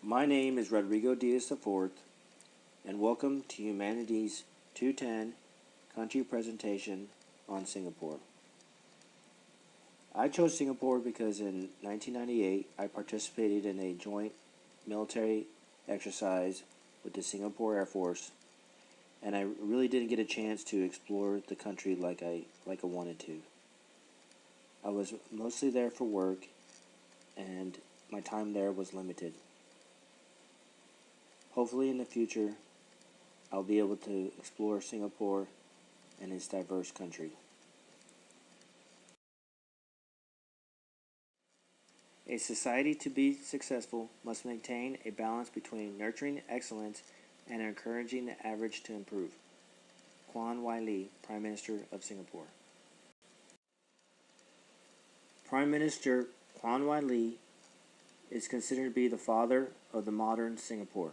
My name is Rodrigo Diaz IV, and welcome to Humanities 210 Country Presentation on Singapore. I chose Singapore because in 1998 I participated in a joint military exercise with the Singapore Air Force, and I really didn't get a chance to explore the country like I wanted to. I was mostly there for work, and my time there was limited. Hopefully in the future, I'll be able to explore Singapore and its diverse country. A society to be successful must maintain a balance between nurturing excellence and encouraging the average to improve. Kwan Wai Lee, Prime Minister of Singapore. Prime Minister Kwan Wai Lee is considered to be the father of the modern Singapore.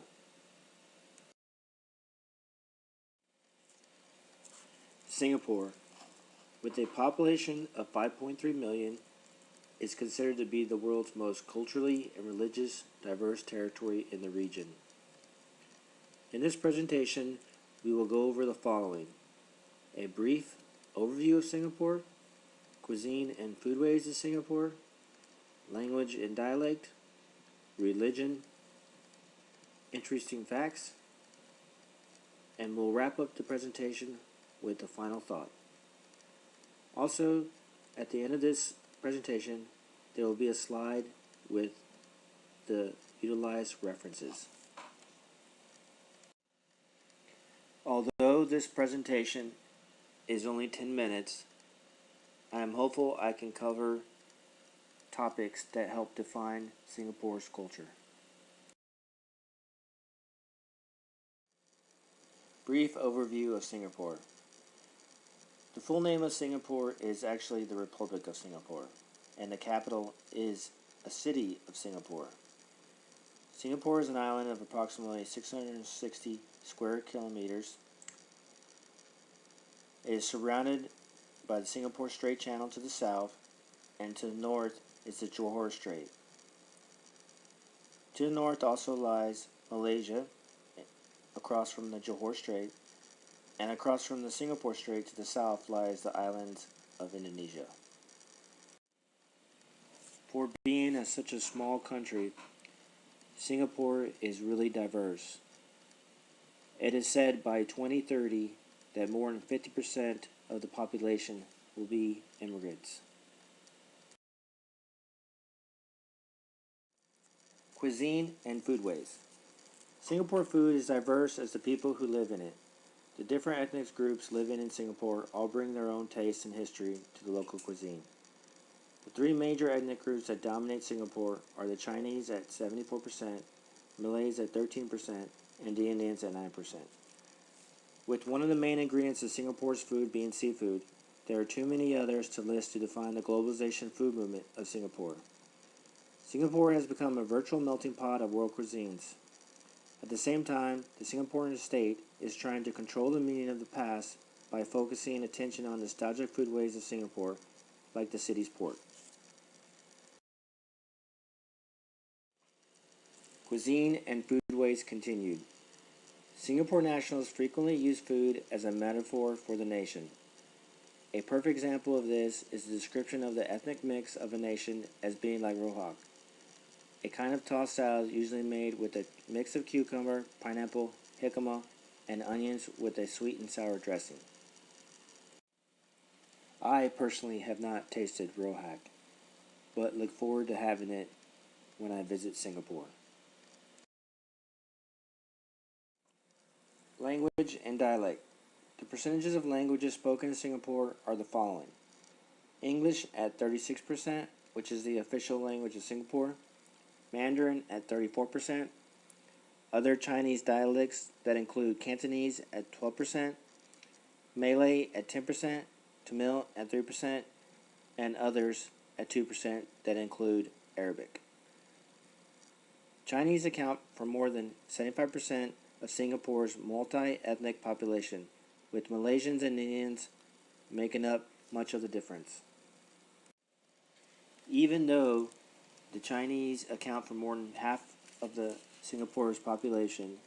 Singapore, with a population of 5.3 million, is considered to be the world's most culturally and religiously diverse territory in the region. In this presentation, we will go over the following: a brief overview of Singapore, cuisine and foodways of Singapore, language and dialect, religion, interesting facts, and we'll wrap up the presentation with a final thought. Also, at the end of this presentation, there will be a slide with the utilized references. Although this presentation is only 10 minutes, I am hopeful I can cover topics that help define Singapore's culture. Brief overview of Singapore. The full name of Singapore is actually the Republic of Singapore, and the capital is a city of Singapore. Singapore is an island of approximately 660 square kilometers. It is surrounded by the Singapore Strait Channel to the south, and to the north is the Johor Strait. To the north also lies Malaysia, across from the Johor Strait, and across from the Singapore Strait to the south lies the islands of Indonesia. For being such a small country, Singapore is really diverse. It is said by 2030 that more than 50% of the population will be immigrants. Cuisine and foodways. Singapore food is diverse as the people who live in it. The different ethnic groups living in Singapore all bring their own taste and history to the local cuisine. The three major ethnic groups that dominate Singapore are the Chinese at 74%, Malays at 13%, and the Indians at 9%. With one of the main ingredients of Singapore's food being seafood, there are too many others to list to define the globalization food movement of Singapore. Singapore has become a virtual melting pot of world cuisines. At the same time, the Singaporean state is trying to control the meaning of the past by focusing attention on nostalgic foodways of Singapore, like the city's port. Cuisine and foodways continued. Singapore nationals frequently use food as a metaphor for the nation. A perfect example of this is the description of the ethnic mix of a nation as being like rohak, a kind of tossed salad usually made with a mix of cucumber, pineapple, jicama, and onions with a sweet and sour dressing. I personally have not tasted rohak, but look forward to having it when I visit Singapore. Language and dialect. The percentages of languages spoken in Singapore are the following: English at 36%, which is the official language of Singapore, Mandarin at 34%, other Chinese dialects that include Cantonese at 12%, Malay at 10%, Tamil at 3%, and others at 2% that include Arabic. Chinese account for more than 75% of Singapore's multi-ethnic population, with Malaysians and Indians making up much of the difference. Even though the Chinese account for more than half of the Singapore's population,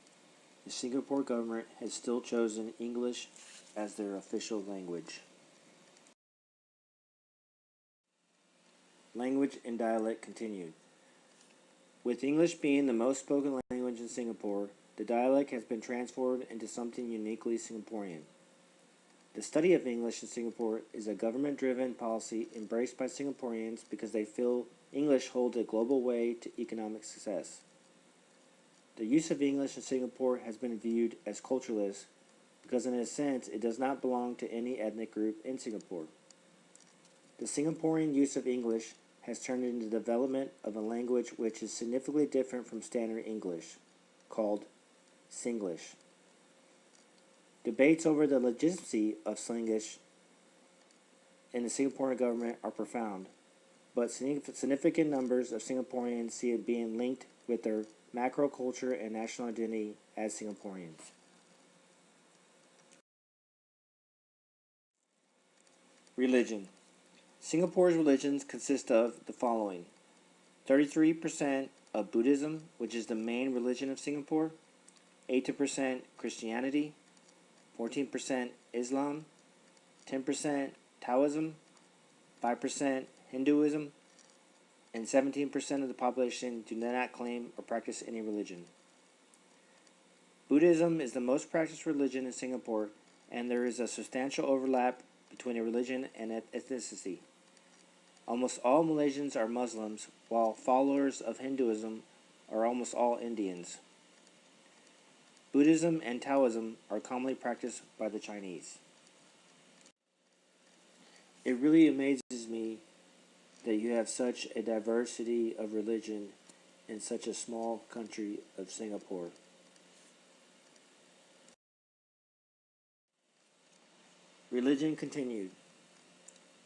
the Singapore government has still chosen English as their official language. Language and dialect continued. With English being the most spoken language in Singapore, the dialect has been transformed into something uniquely Singaporean. The study of English in Singapore is a government-driven policy embraced by Singaporeans because they feel English holds a global way to economic success. The use of English in Singapore has been viewed as cultureless because in a sense it does not belong to any ethnic group in Singapore. The Singaporean use of English has turned into the development of a language which is significantly different from standard English, called Singlish. Debates over the legitimacy of Singlish in the Singaporean government are profound, but significant numbers of Singaporeans see it being linked with their macro culture and national identity as Singaporeans. Religion. Singapore's religions consist of the following: 33% of Buddhism, which is the main religion of Singapore, 18% Christianity, 14% Islam, 10% Taoism, 5% Hinduism, and 17% of the population do not claim or practice any religion. Buddhism is the most practiced religion in Singapore, and there is a substantial overlap between a religion and ethnicity. Almost all Malaysians are Muslims, while followers of Hinduism are almost all Indians. Buddhism and Taoism are commonly practiced by the Chinese. It really amazes me that you have such a diversity of religion in such a small country of Singapore. Religion continued.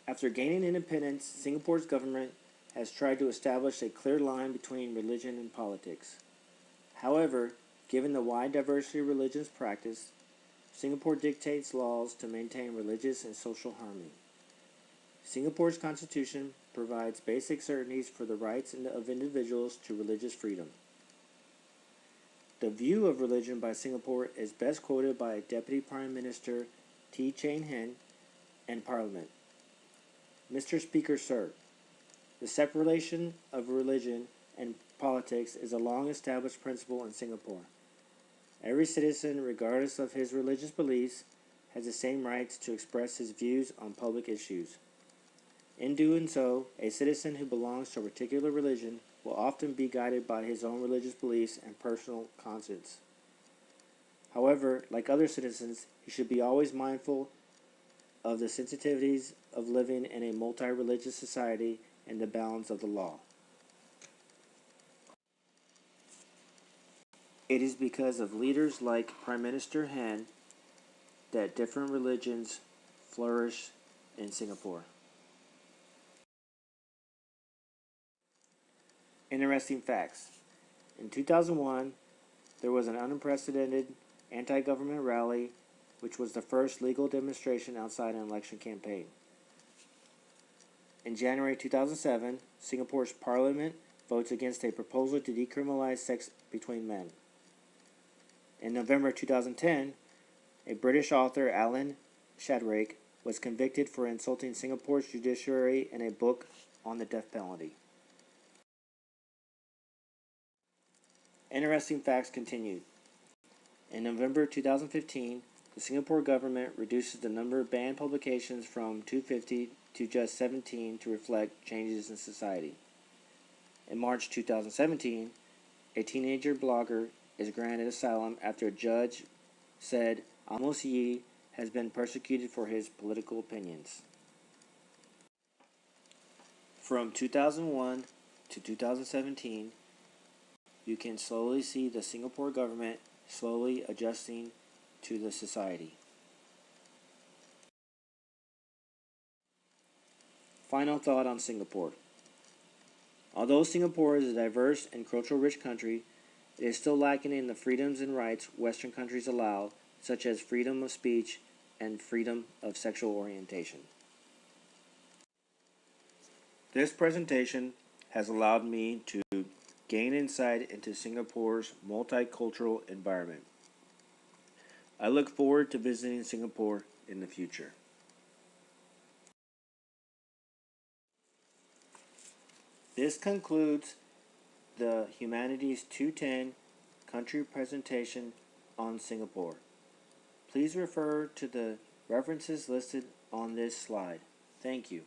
After gaining independence, Singapore's government has tried to establish a clear line between religion and politics. However, given the wide diversity of religions practiced, Singapore dictates laws to maintain religious and social harmony. Singapore's constitution provides basic certainties for the rights of individuals to religious freedom. The view of religion by Singapore is best quoted by Deputy Prime Minister Tee Cheng Hen in Parliament. Mr. Speaker, sir, the separation of religion and politics is a long-established principle in Singapore. Every citizen, regardless of his religious beliefs, has the same rights to express his views on public issues. In doing so, a citizen who belongs to a particular religion will often be guided by his own religious beliefs and personal conscience. However, like other citizens, he should be always mindful of the sensitivities of living in a multi-religious society and the bounds of the law. It is because of leaders like Prime Minister Han that different religions flourish in Singapore. Interesting facts. In 2001, there was an unprecedented anti-government rally, which was the first legal demonstration outside an election campaign. In January 2007, Singapore's parliament votes against a proposal to decriminalize sex between men. In November 2010, a British author, Alan Shadrake, was convicted for insulting Singapore's judiciary in a book on the death penalty. Interesting facts continued. In November 2015, the Singapore government reduces the number of banned publications from 250 to just 17 to reflect changes in society. In March 2017, a teenager blogger is granted asylum after a judge said Amos Yee has been persecuted for his political opinions. From 2001 to 2017, you can slowly see the Singapore government slowly adjusting to the society. Final thought on Singapore. Although Singapore is a diverse and culturally rich country, it is still lacking in the freedoms and rights Western countries allow, such as freedom of speech and freedom of sexual orientation. This presentation has allowed me to gain insight into Singapore's multicultural environment. I look forward to visiting Singapore in the future. This concludes the Humanities 210 country presentation on Singapore. Please refer to the references listed on this slide. Thank you.